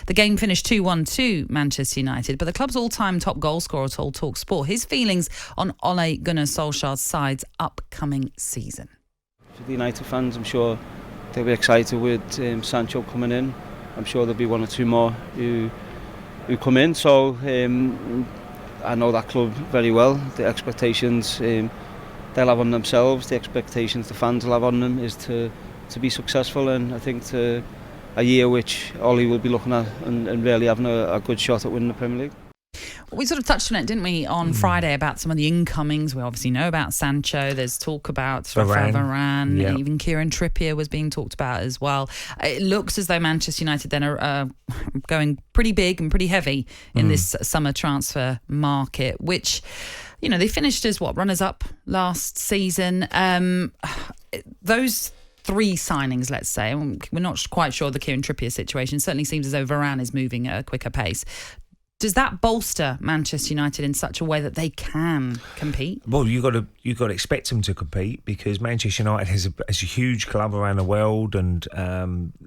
The game finished 2-1 to Manchester United, but the club's all-time top goal scorer told talkSPORT his feelings on Ole Gunnar Solskjaer's side's upcoming season. For the United fans, I'm sure they'll be excited with Sancho coming in. I'm sure there'll be one or two more who come in. So I know that club very well. The expectations they'll have on themselves, the expectations the fans will have on them is to be successful, and I think a year which Ole will be looking at and really having a good shot at winning the Premier League. We sort of touched on it, didn't we, on Friday about some of the incomings. We obviously know about Sancho. There's talk about Varane. Yep. Even Kieran Trippier was being talked about as well. It looks as though Manchester United then are going pretty big and pretty heavy in this summer transfer market, which, you know, they finished as runners-up last season. Those three signings, let's say, we're not quite sure the Kieran Trippier situation. Certainly seems as though Varane is moving at a quicker pace. Does that bolster Manchester United in such a way that they can compete? Well, you got to expect them to compete, because Manchester United has a huge club around the world, and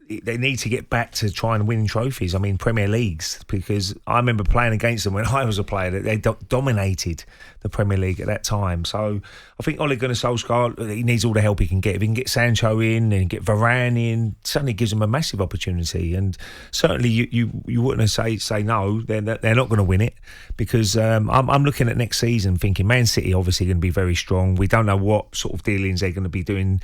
they need to get back to trying to win trophies. I mean, Premier Leagues, because I remember playing against them when I was a player. They dominated the Premier League at that time. So I think Ole Gunnar Solskjaer, he needs all the help he can get. If he can get Sancho in and get Varane in, suddenly gives them a massive opportunity. And certainly you wouldn't say no. They're not going to win it, because I'm looking at next season thinking Man City obviously going to be very strong. We don't know what sort of dealings they're going to be doing.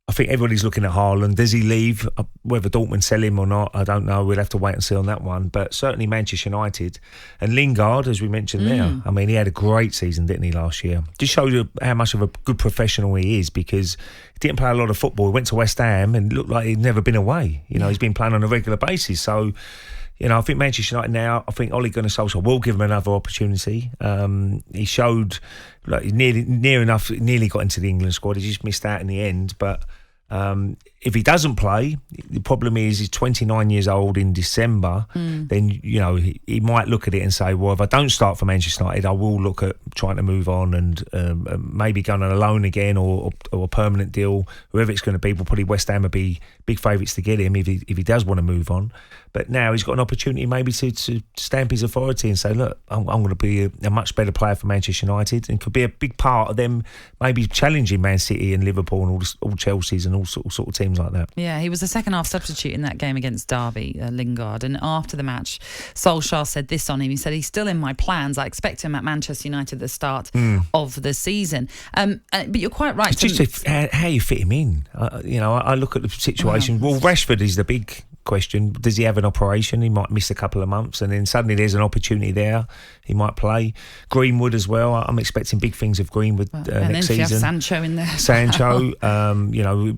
I think everybody's looking at Haaland. Does he leave? Whether Dortmund sell him or not, I don't know. We'll have to wait and see on that one. But certainly Manchester United and Lingard, as we mentioned there. I mean, he had a great season, didn't he, last year? Just shows you how much of a good professional he is, because he didn't play a lot of football. He went to West Ham and looked like he'd never been away. You know, he's been playing on a regular basis. So, you know, I think Manchester United now, I think Ole Gunnar Solskjaer will give him another opportunity. He showed, like, he nearly got into the England squad. He just missed out in the end. But if he doesn't play, the problem is he's 29 years old in December. Then, you know, he might look at it and say, well, if I don't start for Manchester United, I will look at trying to move on and maybe going on a loan again or a permanent deal. Whoever it's going to be, will probably West Ham would be big favourites to get him if he does want to move on. But now he's got an opportunity maybe to stamp his authority and say, look, I'm going to be a much better player for Manchester United, and could be a big part of them maybe challenging Man City and Liverpool and all Chelsea's and all sort of teams like that. Yeah, he was the second half substitute in that game against Derby, Lingard. And after the match, Solskjaer said this on him. He said, he's still in my plans. I expect him at Manchester United at the start of the season. But you're quite right. It's just how you fit him in. I look at the situation. Well, Rashford is the big question. Does he have an operation? He might miss a couple of months, and then suddenly there's an opportunity there. He might play. Greenwood as well. I'm expecting big things of Greenwood next season. And then if you have Sancho in there. Sancho.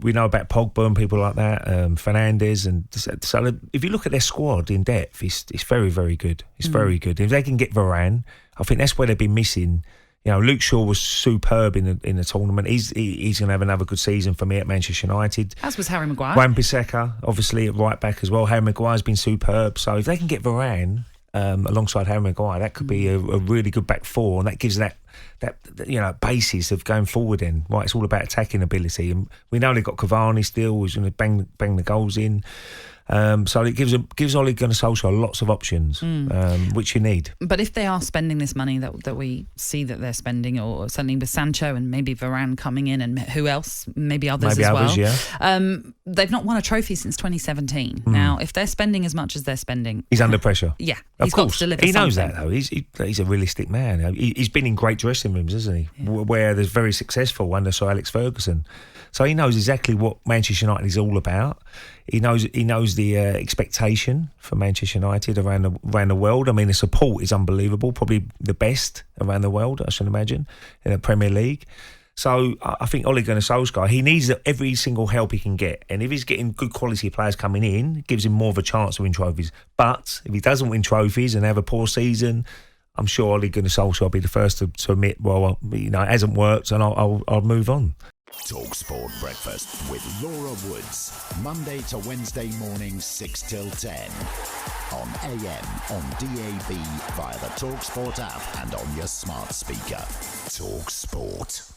We know about Pogba and people like that. Fernandes, and so if you look at their squad in depth, it's very, very good. It's very good. If they can get Varane, I think that's where they've been missing. You know, Luke Shaw was superb in the tournament. He's going to have another good season for me at Manchester United. As was Harry Maguire. Wan-Bissaka, obviously at right back as well. Harry Maguire's been superb. So if they can get Varane alongside Harry Maguire, that could be a really good back four, and that gives that basis of going forward. Then right, it's all about attacking ability, and we know they've got Cavani still, who's going to bang the goals in. So it gives Ole Gunnar Solskjaer lots of options, which you need. But if they are spending this money that we see that they're spending, or something with Sancho and maybe Varane coming in, and who else, maybe others as well. Yeah. They've not won a trophy since 2017. Now, if they're spending as much as they're spending, he's under pressure. Yeah, of course. Got to deliver he knows something. that though. He's a realistic man. He's been in great dressing rooms, hasn't he? Yeah. Where they're very successful under Sir Alex Ferguson. So he knows exactly what Manchester United is all about. He knows the expectation for Manchester United around the world. I mean, the support is unbelievable, probably the best around the world, I should imagine, in the Premier League. So I think Ole Gunnar Solskjaer, he needs every single help he can get. And if he's getting good quality players coming in, it gives him more of a chance to win trophies. But if he doesn't win trophies and have a poor season, I'm sure Ole Gunnar Solskjaer will be the first to admit, well, it hasn't worked, and I'll move on. talkSPORT Breakfast with Laura Woods, Monday to Wednesday mornings 6 till 10. On AM, on DAB, via the talkSPORT app and on your smart speaker. talkSPORT.